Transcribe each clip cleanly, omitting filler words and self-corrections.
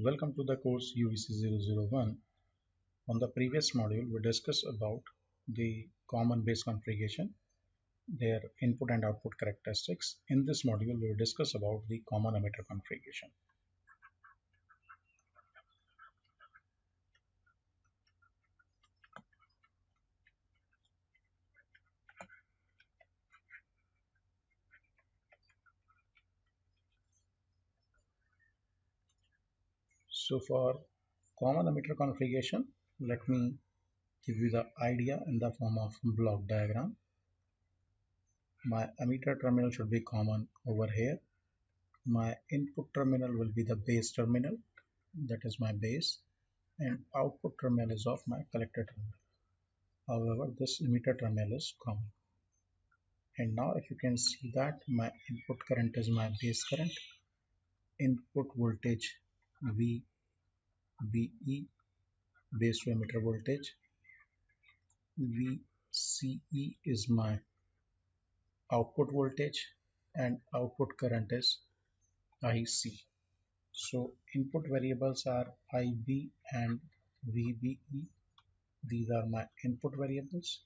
Welcome to the course UVC001. On the previous module, we discussed about the common base configuration, their input and output characteristics. In this module, we will discuss about the common emitter configuration. So for common emitter configuration, let me give you the idea in the form of block diagram. My emitter terminal should be common over here. My input terminal will be the base terminal, that is my base, and output terminal is of my collector terminal. However, this emitter terminal is common. And now if you can see that my input current is my base current, input voltage VBE, base to emitter voltage, VCE is my output voltage, and output current is IC. So input variables are IB and VBE. These are my input variables.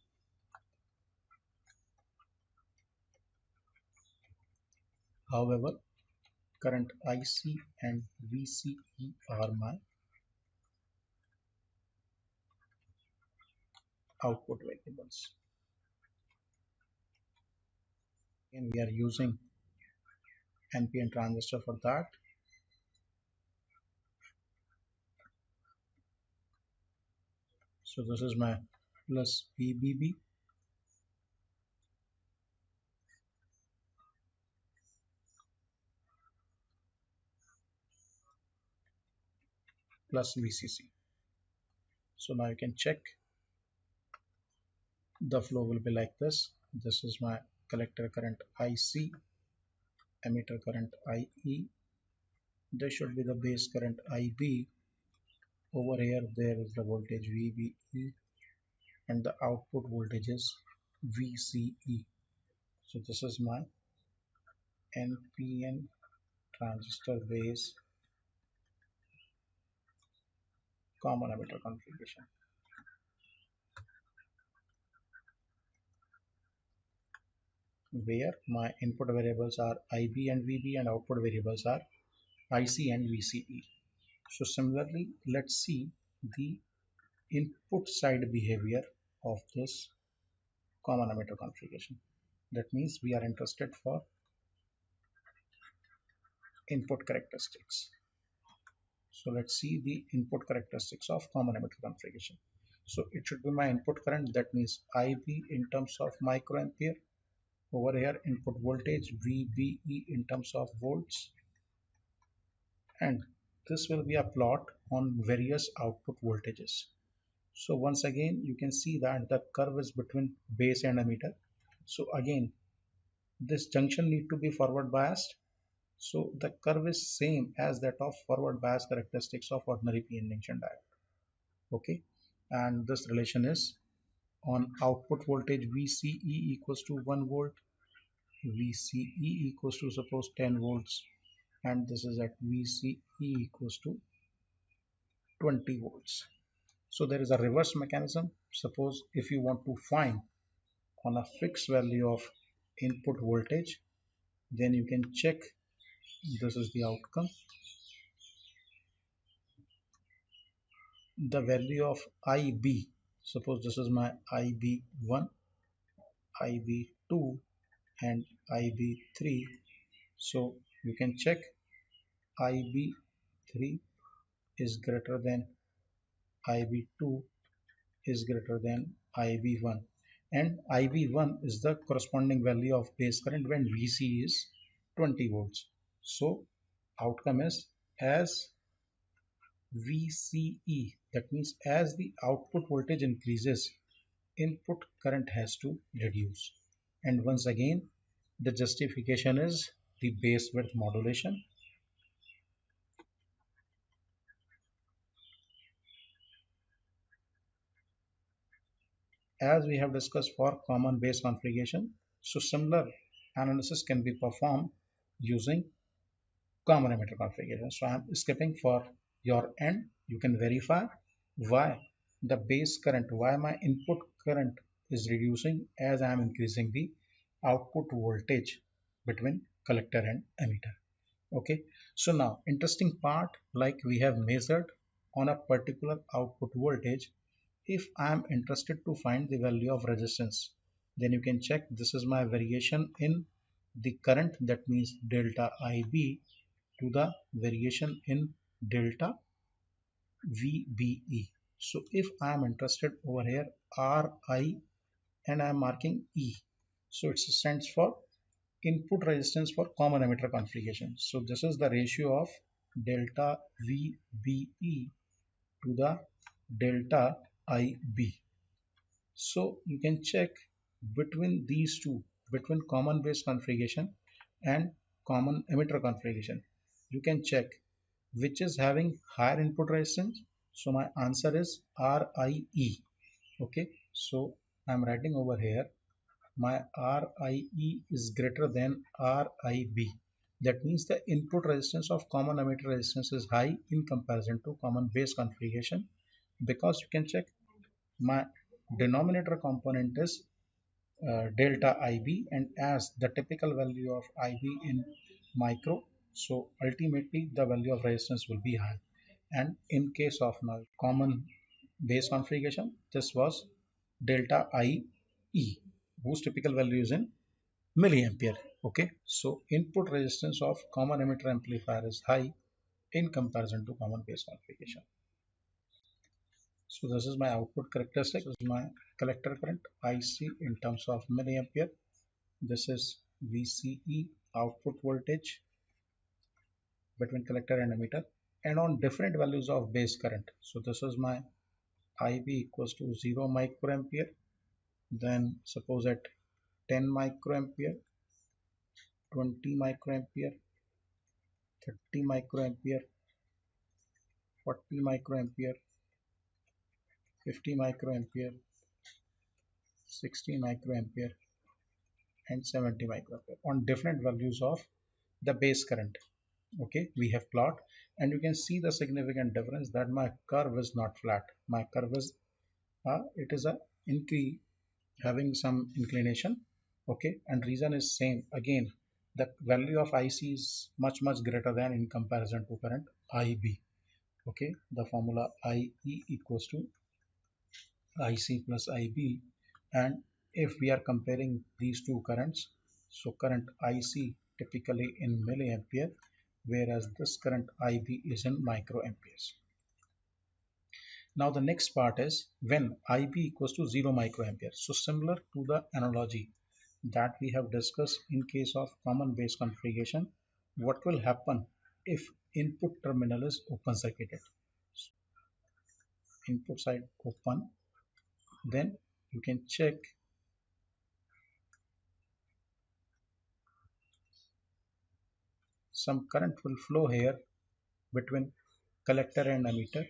However, current IC and VCE are my output variables. And we are using NPN transistor for that. So this is my plus VBB plus VCC. So now you can check, the flow will be like this. This is my collector current IC, emitter current IE. This should be the base current IB. Over here there is the voltage VBE and the output voltage is VCE. So this is my NPN transistor base common emitter configuration. Where my input variables are IB and VB and output variables are IC and VCE. So similarly, let's see the input side behavior of this common emitter configuration. That means we are interested for input characteristics. So let's see the input characteristics of common emitter configuration. So it should be my input current, that means IB in terms of microampere. Over here input voltage VBE in terms of volts, and this will be a plot on various output voltages. So once again you can see that the curve is between base and emitter. So again this junction need to be forward biased. So the curve is same as that of forward bias characteristics of ordinary PN junction diode. Okay, and this relation is on output voltage VCE equals to 1 volt, VCE equals to suppose 10 volts, and this is at VCE equals to 20 volts. So there is a reverse mechanism. Suppose if you want to find on a fixed value of input voltage, then you can check, this is the outcome, the value of IB. Suppose this is my IB1, IB2 and IB3. So you can check IB3 is greater than IB2 is greater than IB1, and IB1 is the corresponding value of base current when VC is 20 volts. So outcome is as VCE, that means as the output voltage increases, input current has to reduce. And once again the justification is the base width modulation. As we have discussed for common base configuration, so similar analysis can be performed using common emitter configuration. So I am skipping for your end, you can verify why the base current, why my input current is reducing as I am increasing the output voltage between collector and emitter. Okay, so now interesting part, like we have measured on a particular output voltage. If I am interested to find the value of resistance, then you can check this is my variation in the current, that means delta IB to the variation in delta VBE. So if I am interested over here RI and I am marking E, so it stands for input resistance for common emitter configuration. So this is the ratio of delta VBE to the delta IB. So you can check between these two, between common base configuration and common emitter configuration. You can check which is having higher input resistance. So my answer is RIE. Okay, so I'm writing over here my RIE is greater than RIB. That means the input resistance of common emitter resistance is high in comparison to common base configuration, because you can check my denominator component is delta IB, and as the typical value of IB in micro, so ultimately the value of resistance will be high. And in case of now common base configuration, this was delta IE, whose typical value is in milliampere. Okay, so input resistance of common emitter amplifier is high in comparison to common base configuration. So this is my output characteristic. This is my collector current IC in terms of milliampere. This is VCE, output voltage between collector and emitter, and on different values of base current. So this is my IB equals to 0 microampere. Then suppose at 10 microampere, 20 microampere, 30 microampere, 40 microampere, 50 microampere, 60 microampere, and 70 microampere on different values of the base current. Okay, we have plot, and you can see the significant difference that my curve is not flat. My curve is it is a increase, having some inclination. Okay, and reason is same again, the value of IC is much greater than in comparison to current IB. Okay, the formula IE equals to IC plus IB, and if we are comparing these two currents, so current IC typically in milliampere, whereas this current IB is in microamperes. Now the next part is when IB equals to 0 microampere. So similar to the analogy that we have discussed in case of common base configuration, what will happen if input terminal is open circuited? Input side open, then you can check some current will flow here between collector and emitter.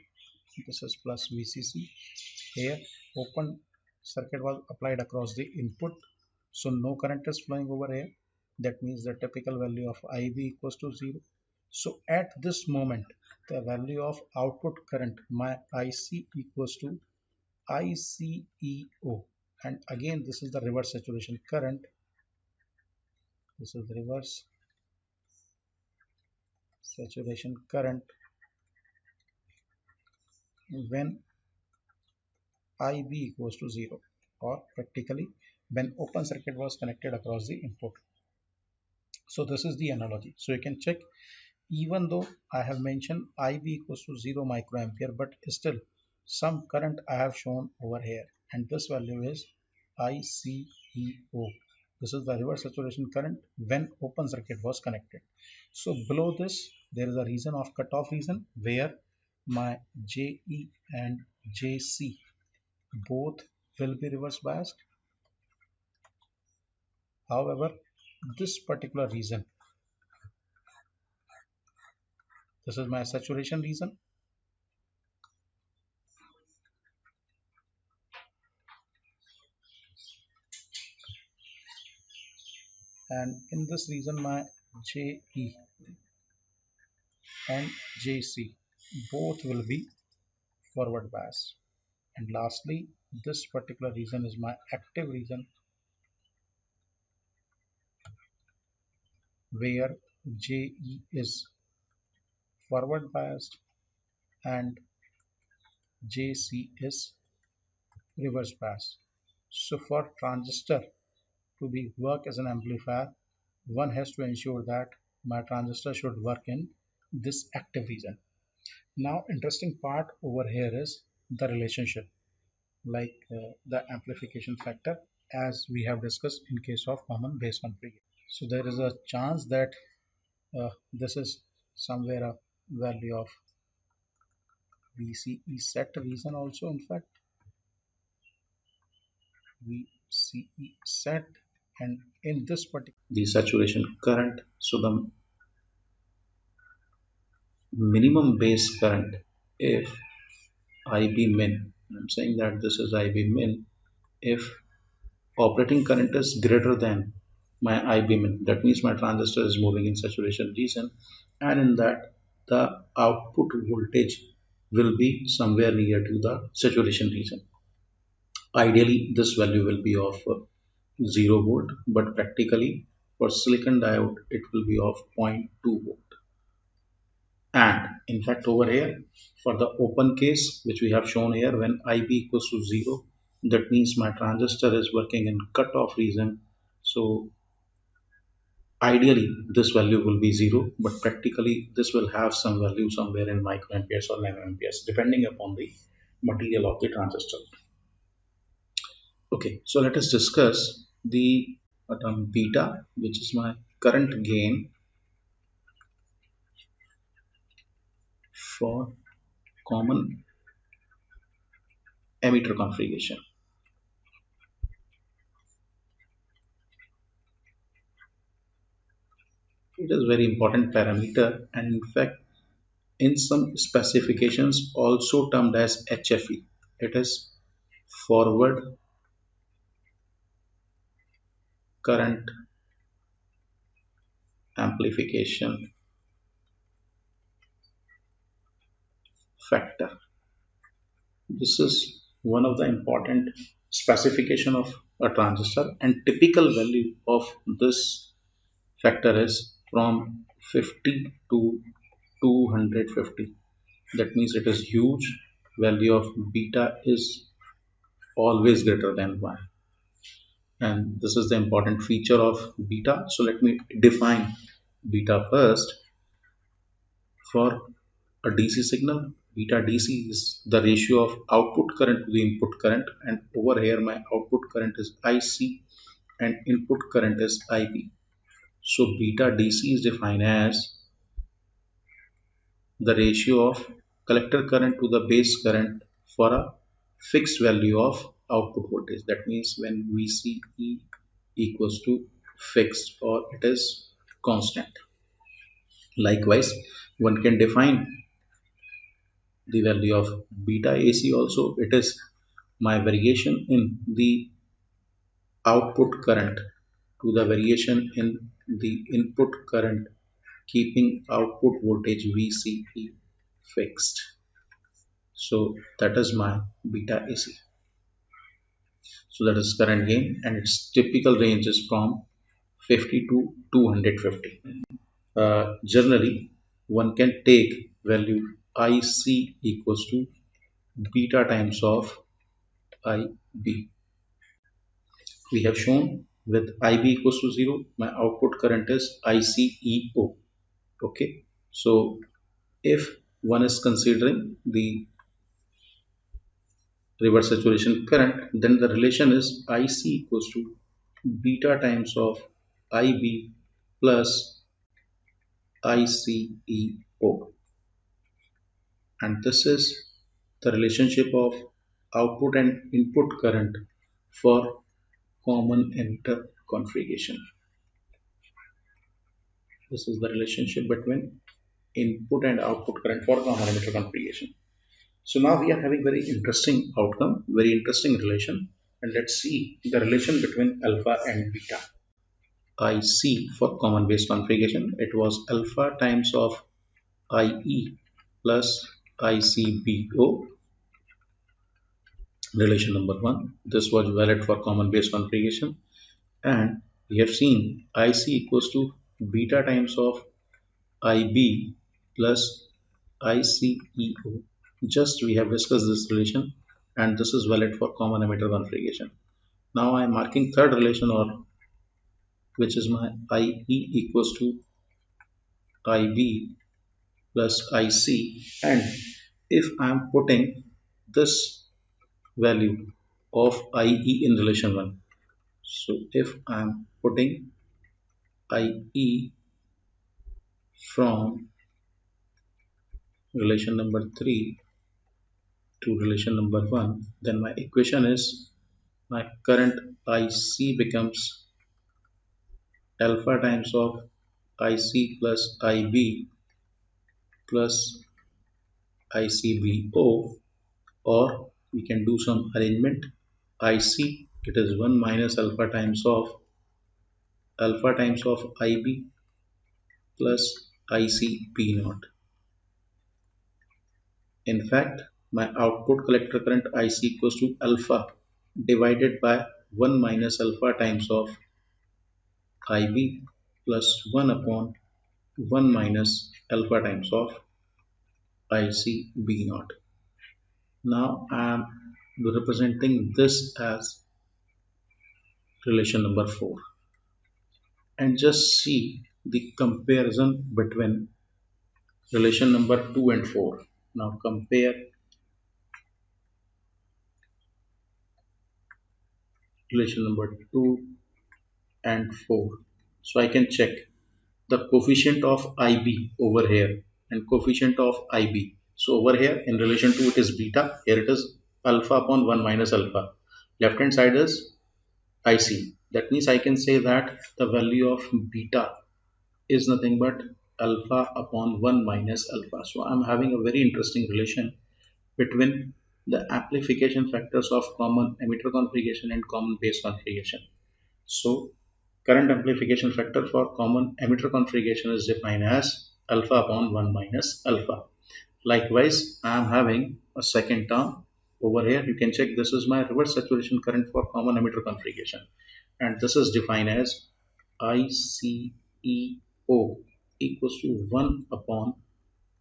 This is plus VCC. Here open circuit was applied across the input, so no current is flowing over here. That means the typical value of IB equals to 0. So at this moment, the value of output current, my IC equals to ICEO. And again, this is the reverse saturation current. This is the reverse saturation current when IB equals to 0, or practically when open circuit was connected across the input. So this is the analogy. So you can check, even though I have mentioned IB equals to 0 microampere, but still some current I have shown over here, and this value is ICEO. This is the reverse saturation current when open circuit was connected. So below this, there is a region of cutoff region where my JE and JC both will be reverse biased. However, this particular region, this is my saturation region, and in this region my JE and JC. both will be forward bias. And lastly, this particular region is my active region where JE is forward biased and JC is reverse biased. So for transistor to be work as an amplifier, one has to ensure that my transistor should work in this active region. Now interesting part over here is the relationship, like the amplification factor, as we have discussed in case of common base configuration. So there is a chance that this is somewhere a value of VCE set region also. In fact, VCE set, and in this particular the saturation current, so the minimum base current, if IB min, I'm saying that this is IB min, if operating current is greater than my IB min, that means my transistor is moving in saturation region, and in that the output voltage will be somewhere near to the saturation region. Ideally, this value will be of 0 volt, but practically for silicon diode, it will be of 0.2 volt. And in fact, over here, for the open case, which we have shown here, when IB equals to 0, that means my transistor is working in cutoff region. So ideally, this value will be 0, but practically this will have some value somewhere in microamperes or nanoamperes, depending upon the material of the transistor. Okay, so let us discuss the term beta, which is my current gain for common emitter configuration. It is very important parameter, and in fact in some specifications also termed as HFE. It is forward current amplification factor. This is one of the important specification of a transistor, and typical value of this factor is from 50 to 250. That means it is huge. Value of beta is always greater than 1, and this is the important feature of beta. So let me define beta first. For a DC signal, beta DC is the ratio of output current to the input current, and over here my output current is IC and input current is IB. So beta DC is defined as the ratio of collector current to the base current for a fixed value of output voltage. That means when VCE equals to fixed or it is constant. Likewise, one can define the value of beta AC also. It is my variation in the output current to the variation in the input current, keeping output voltage VCE fixed. So that is my beta AC. So that is current gain, and its typical range is from 50 to 250. Generally, one can take value IC equals to beta times of IB. We have shown with IB equals to 0, my output current is ICEO. Okay, so if one is considering the reverse saturation current, then the relation is IC equals to beta times of IB plus ICEO, and this is the relationship of output and input current for common emitter configuration. This is the relationship between input and output current for common emitter configuration. So now we are having very interesting outcome, very interesting relation, and let's see the relation between alpha and beta. IC for common base configuration, it was alpha times of IE plus ICBO, relation number 1. This was valid for common base configuration, and we have seen IC equals to beta times of IB plus ICEO. Just we have discussed this relation, and this is valid for common emitter configuration. Now I am marking third relation, or which is my IE equals to IB plus IC, and if I am putting this value of IE in relation 1, so if I am putting IE from relation number 3 to relation number 1, then my equation is my current IC becomes alpha times of IC plus IB plus ICBO, or we can do some arrangement. IC, it is 1 minus alpha times of IB plus ICB naught. In fact, my output collector current IC equals to alpha divided by 1 minus alpha times of IB plus 1 upon 1 minus alpha times of ICB naught. Now I am representing this as relation number 4, and just see the comparison between relation number 2 and 4. Now compare relation number 2 and 4. So I can check the coefficient of IB over here and coefficient of IB. So over here in relation to it is beta, here it is alpha upon 1 minus alpha. Left hand side is IC. That means I can say that the value of beta is nothing but alpha upon 1 minus alpha. So I'm having a very interesting relation between the amplification factors of common emitter configuration and common base configuration. So current amplification factor for common emitter configuration is defined as alpha upon 1 minus alpha. Likewise, I am having a second term over here. You can check, this is my reverse saturation current for common emitter configuration, and this is defined as ICEO equals to 1 upon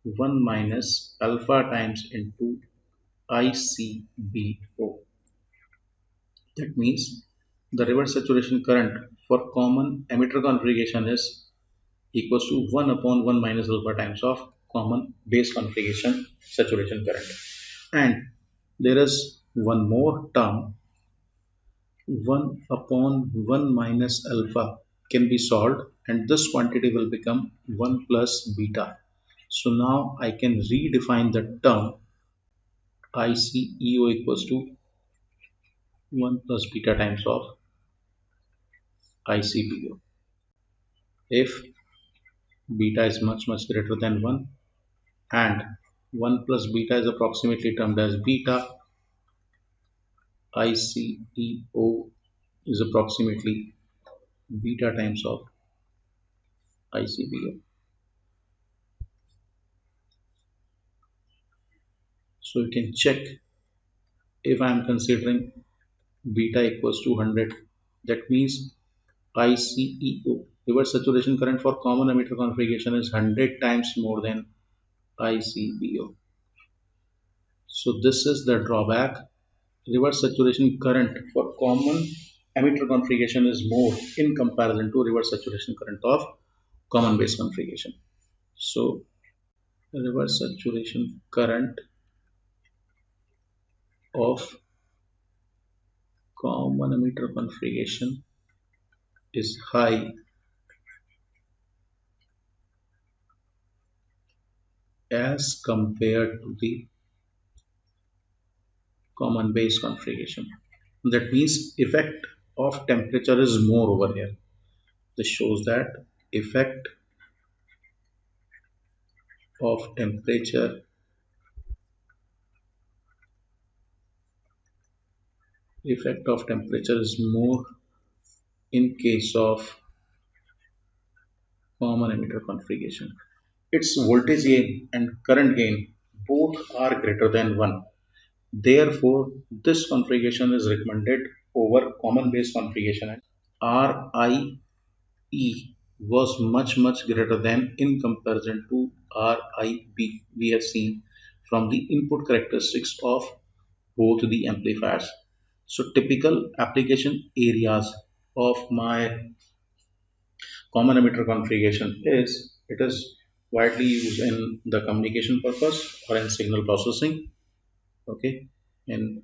1 minus alpha times into ICBO. That means the reverse saturation current for common emitter configuration is equals to 1 upon 1 minus alpha times of common base configuration saturation current. And there is one more term, 1 upon 1 minus alpha can be solved, and this quantity will become 1 plus beta. So now I can redefine the term ICEO equals to 1 plus beta times of ICBO. If beta is much greater than 1 and 1 plus beta is approximately termed as beta, ICEO is approximately beta times of ICBO. So you can check, if I am considering beta equals to 100, that means ICEO, reverse saturation current for common emitter configuration, is 100 times more than ICBO. So this is the drawback. Reverse saturation current for common emitter configuration is more in comparison to reverse saturation current of common base configuration. So reverse saturation current of common emitter configuration is high as compared to the common base configuration. That means effect of temperature is more over here. This shows that effect of temperature is more in case of common emitter configuration. Its voltage gain and current gain both are greater than 1. Therefore, this configuration is recommended over common base configuration. RIE was much greater than in comparison to RIB we have seen from the input characteristics of both the amplifiers. So typical application areas of my common emitter configuration is it is widely used in the communication purpose or in signal processing. Okay, in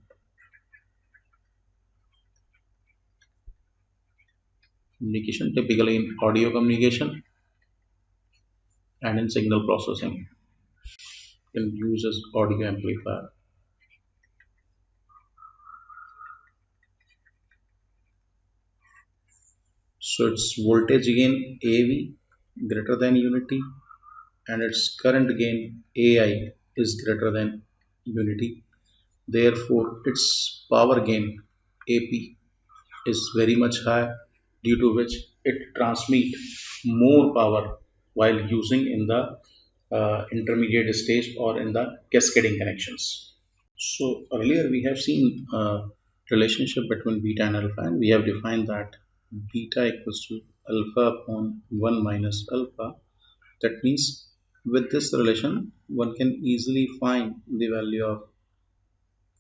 communication, typically in audio communication and in signal processing, can use as audio amplifier. So its voltage gain AV greater than unity and its current gain AI is greater than unity. Therefore, its power gain AP is very much high, due to which it transmits more power while using in the intermediate stage or in the cascading connections. So earlier we have seen a relationship between beta and alpha, and we have defined that beta equals to alpha upon 1 minus alpha. That means with this relation, one can easily find the value of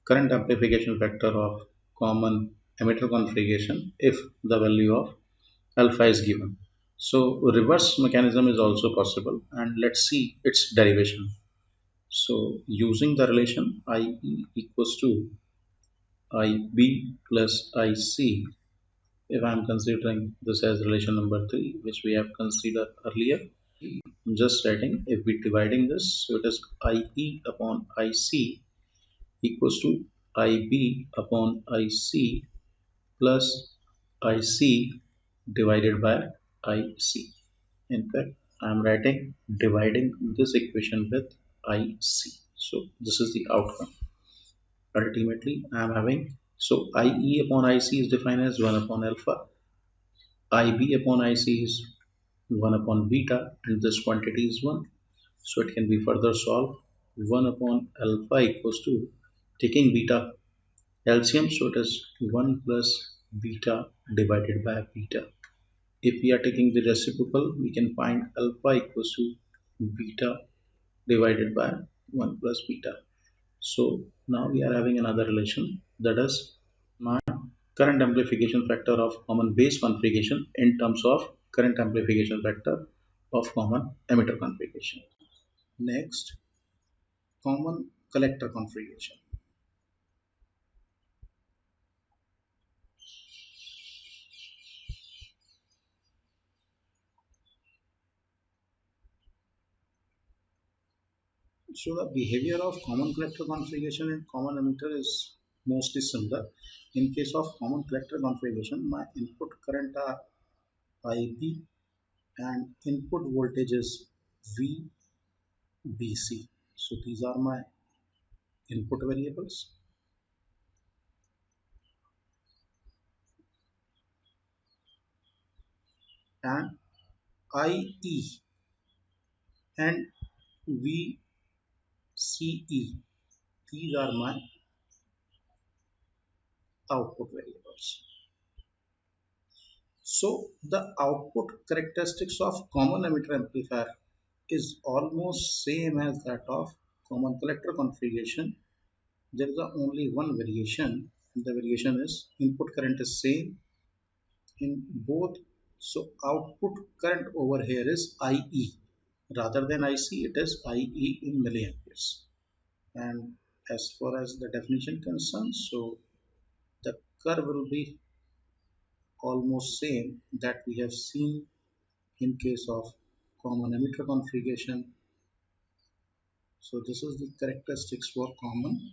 current amplification factor of common emitter configuration if the value of alpha is given. So reverse mechanism is also possible, and let's see its derivation. So using the relation IE equals to IB plus IC, if I'm considering this as relation number 3, which we have considered earlier, I'm just writing if we dividing this, so it is IE upon IC equals to IB upon IC plus IC divided by IC. In fact, I am writing dividing this equation with IC. So this is the outcome. Ultimately, I am having, so IE upon IC is defined as 1 upon alpha, IB upon IC is 1 upon beta, and this quantity is 1. So it can be further solved. 1 upon alpha equals to, taking beta LCM, so it is 1 plus beta divided by beta. If we are taking the reciprocal, we can find alpha equals to beta divided by 1 plus beta. So now we are having another relation, that is my current amplification factor of common base configuration in terms of current amplification factor of common emitter configuration. Next, common collector configuration. So the behavior of common collector configuration and common emitter is mostly similar. In case of common collector configuration, my input current are IB and input voltage is VBC. So these are my input variables, and IE and VCE. These are my output variables. So the output characteristics of common emitter amplifier is almost same as that of common collector configuration. There is only one variation. The variation is input current is same in both. So output current over here is IE. Rather than IC, it is IE in milliamperes. And as far as the definition concerns, so the curve will be almost same that we have seen in case of common emitter configuration. So this is the characteristics for common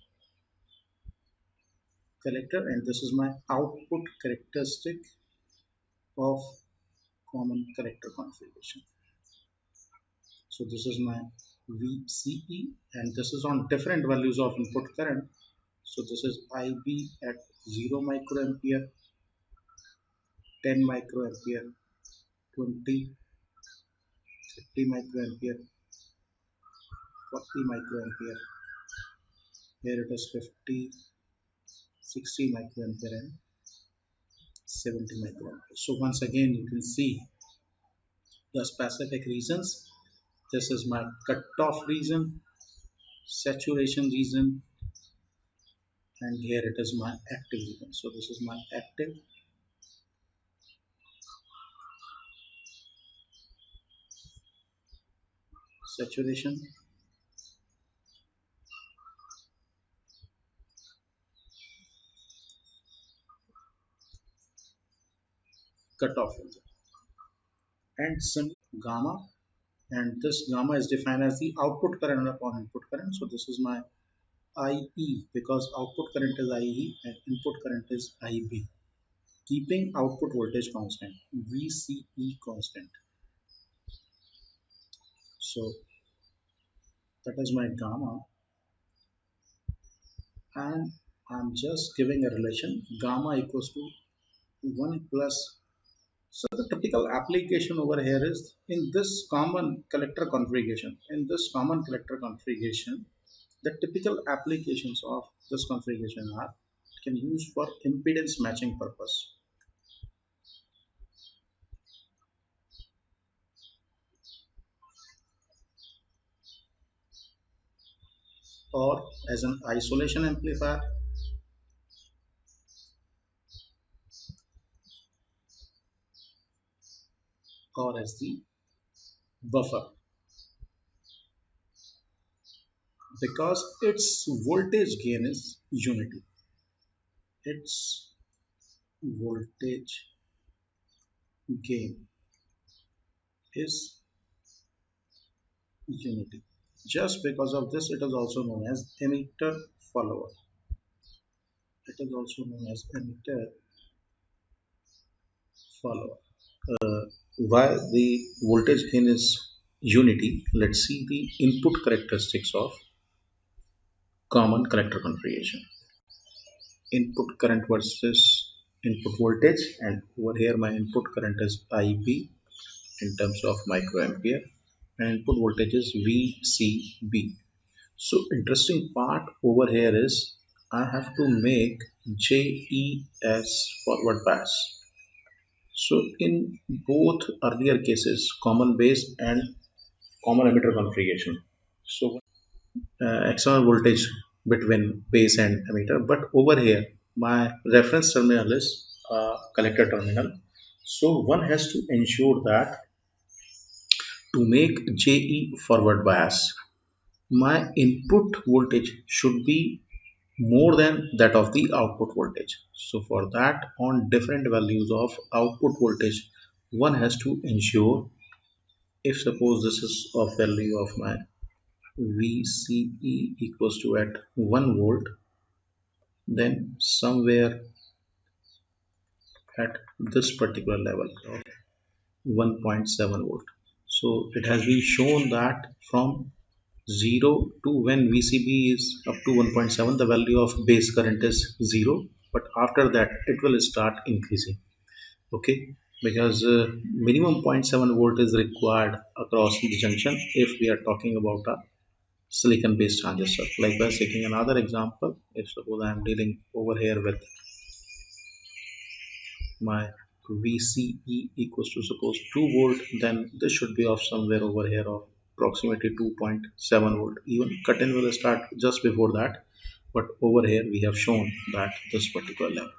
collector, and this is my output characteristic of common collector configuration. So this is my VCE, and this is on different values of input current. So this is IB at 0 microampere, 10 microampere, 20, 30 microampere, 40 microampere. Here it is 50, 60 microampere and 70 microampere. So once again you can see the specific regions. This is my cutoff region, saturation region, and here it is my active region. So this is my active, saturation, cutoff region, and some gamma, and this gamma is defined as the output current upon input current. So this is my IE, because output current is IE and input current is IB, keeping output voltage constant, VCE constant. So that is my gamma, and I'm just giving a relation gamma equals to 1 plus. So the typical application over here is in this common collector configuration. In this common collector configuration, the typical applications of this configuration are can use for impedance matching purpose, or as an isolation amplifier, or as the buffer, because its voltage gain is unity. Its voltage gain is unity. Just because of this, it is also known as emitter follower. It is also known as emitter follower. Why the voltage gain is unity? Let's see the input characteristics of common collector configuration. Input current versus input voltage, and over here my input current is IB in terms of microampere, and input voltage is VCB. So interesting part over here is I have to make JES forward pass. So in both earlier cases, common base and common emitter configuration. So external voltage between base and emitter, but over here my reference terminal is collector terminal. So one has to ensure that to make JE forward bias, my input voltage should be more than that of the output voltage. So for that, on different values of output voltage, one has to ensure, if suppose this is of value of my VCE equals to at 1 volt, then somewhere at this particular level of 1.7 volt. So it has been shown that from 0 to when VCB is up to 1.7, the value of base current is 0, but after that it will start increasing. Okay, because minimum 0.7 volt is required across the junction if we are talking about a silicon based transistor. Likewise, taking another example, if suppose I am dealing over here with my VCE equals to suppose 2 volt, then this should be of somewhere over here of approximately 2.7 volt. Even cut-in will start just before that, but over here we have shown that this particular level.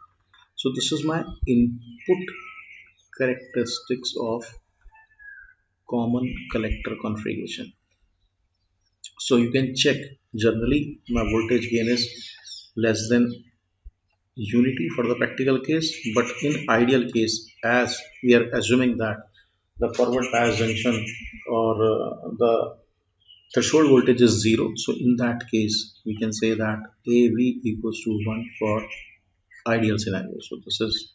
So this is my input characteristics of common collector configuration. So you can check, generally my voltage gain is less than unity for the practical case, but in ideal case, as we are assuming that the forward bias junction or the threshold voltage is 0, so in that case we can say that AV equals to 1 for ideal scenario. So this is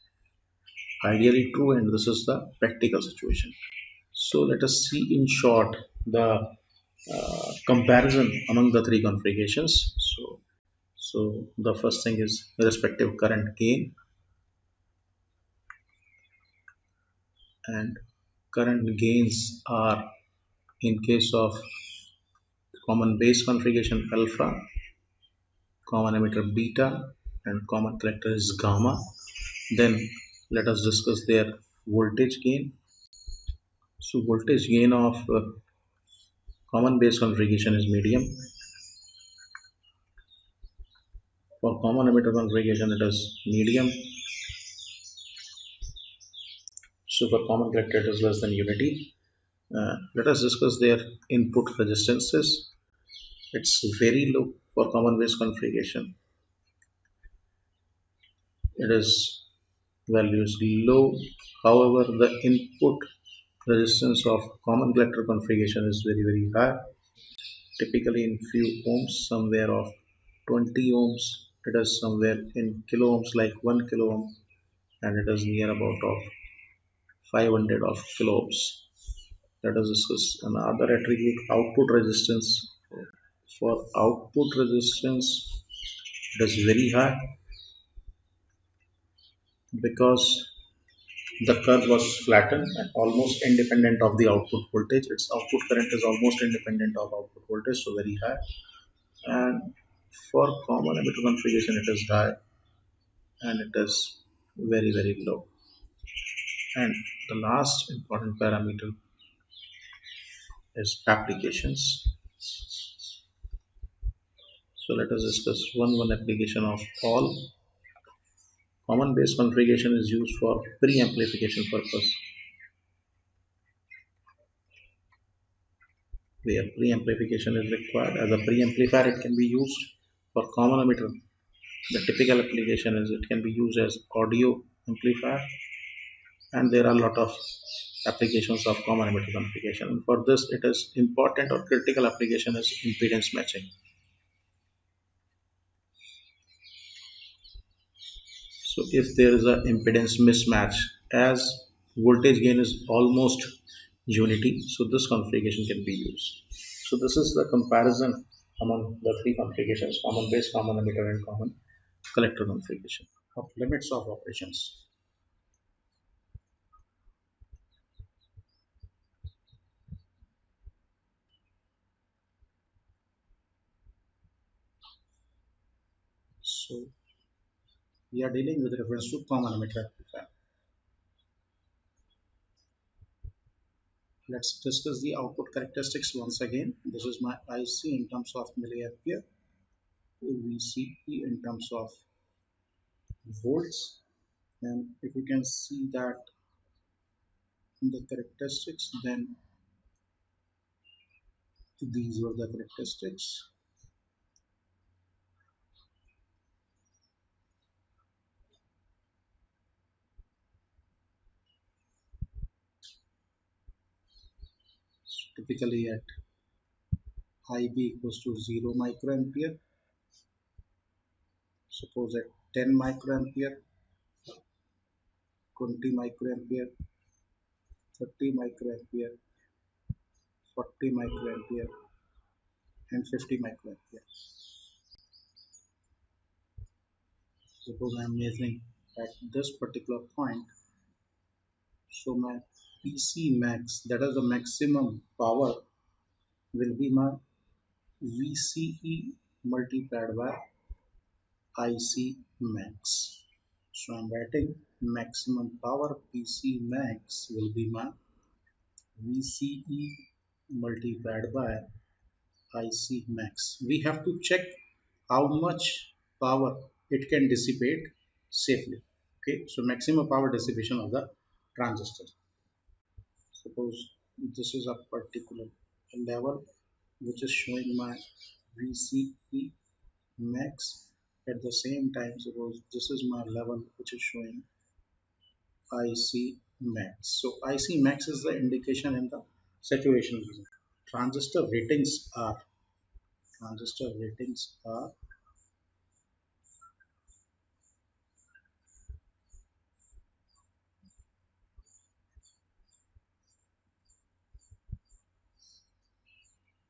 ideally true and this is the practical situation. So let us see in short the comparison among the three configurations. So the first thing is respective current gain and current gains are in case of common base configuration alpha, common emitter beta, and common collector is gamma. Then let us discuss their voltage gain. So voltage gain of common base configuration is medium. For common emitter configuration it is medium. So for common collector it is less than unity. Let us discuss their input resistances. It's very low for common base configuration. It is values low. However, the input resistance of common collector configuration is very high, typically in few ohms, somewhere of 20 ohms. It is somewhere in kilo ohms, like 1 kilo ohm, and it is near about of 500 of kilo ohms. Let us discuss another attribute, output resistance. For output resistance, it is very high because the curve was flattened and almost independent of the output voltage. Its output current is almost independent of output voltage, so very high. And for common emitter configuration, it is high and it is very low. And the last important parameter is applications. So let us discuss one application of all. Common base configuration is used for pre-amplification purpose, where pre-amplification is required. As a pre-amplifier, it can be used for common emitter. The typical application is it can be used as audio amplifier, and there are a lot of applications of common emitter configuration. And for this, it is important or critical application is impedance matching. So if there is an impedance mismatch, as voltage gain is almost unity, so this configuration can be used. So this is the comparison among the three configurations: common base, common emitter, and common collector configuration of limits of operations. So we are dealing with reference to common emitter amplifier. Let's discuss the output characteristics once again. This is my IC in terms of milliampere, VCE in terms of volts, and if you can see that in the characteristics, then these were the characteristics. Typically at IB equals to 0 microampere, suppose at 10 microampere, 20 microampere, 30 microampere, 40 microampere, and 50 microampere. Suppose I am measuring at this particular point, so my PC max, that is the maximum power, will be my VCE multiplied by IC max. So I'm writing maximum power PC max will be my VCE multiplied by IC max. We have to check how much power it can dissipate safely. Okay, so maximum power dissipation of the transistor. Suppose this is a particular level which is showing my VCE max. At the same time, suppose this is my level which is showing IC max. So IC max is the indication in the saturation region. Transistor ratings are transistor ratings are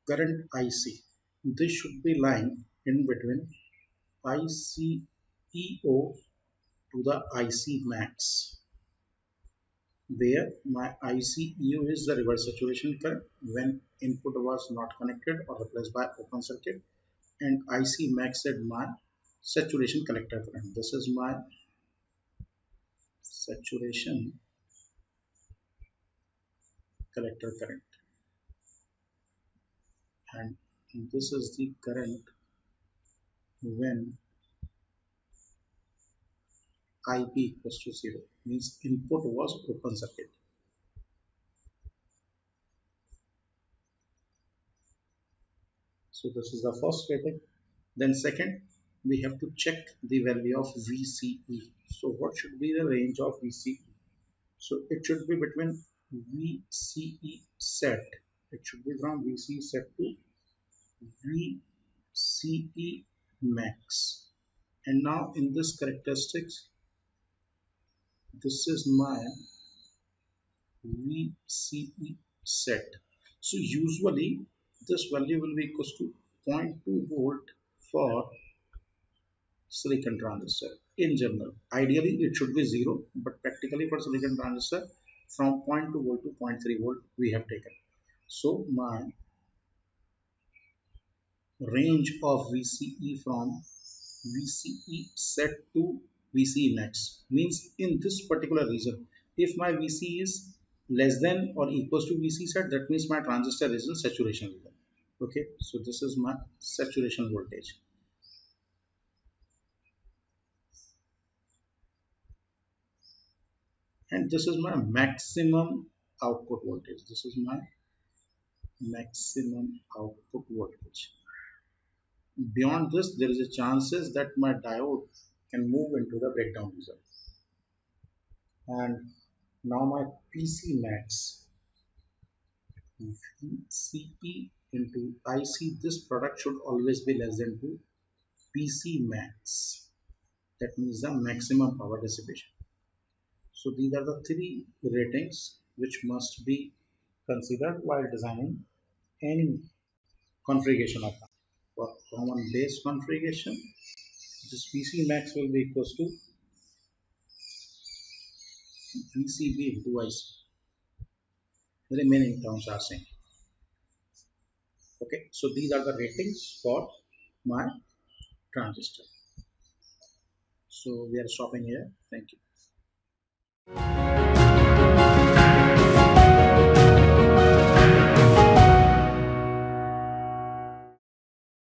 current IC. This should be lying in between ICEO to the IC max, where my ICEO is the reverse saturation current when input was not connected or replaced by open circuit, and IC max at my saturation collector current. This is my saturation collector current, and this is the current when IB equals to 0, means input was open circuit. So this is the first rating. Then second, we have to check the value of VCE. So what should be the range of VCE? So it should be between VCE set. It should be from VCE set to VCE max. And now in this characteristics, this is my VCE set. So usually this value will be equals to 0.2 volt for silicon transistor in general. Ideally it should be 0, but practically for silicon transistor from 0.2 volt to 0.3 volt we have taken. So my range of VCE from VCE set to VCE max means in this particular region, if my VCE is less than or equals to VCE set, that means my transistor is in saturation region. Okay, so this is my saturation voltage. And this is my maximum output voltage. This is my maximum output voltage. Beyond this, there is a chances that my diode can move into the breakdown region. And now my PC max, VCE into IC, this product should always be less than 2 PC max. That means the maximum power dissipation. So these are the three ratings which must be considered while designing any configuration of them. For common base configuration, this PC max will be equals to VCB into IC. The remaining terms are same. Okay, so these are the ratings for my transistor. So we are stopping here. Thank you.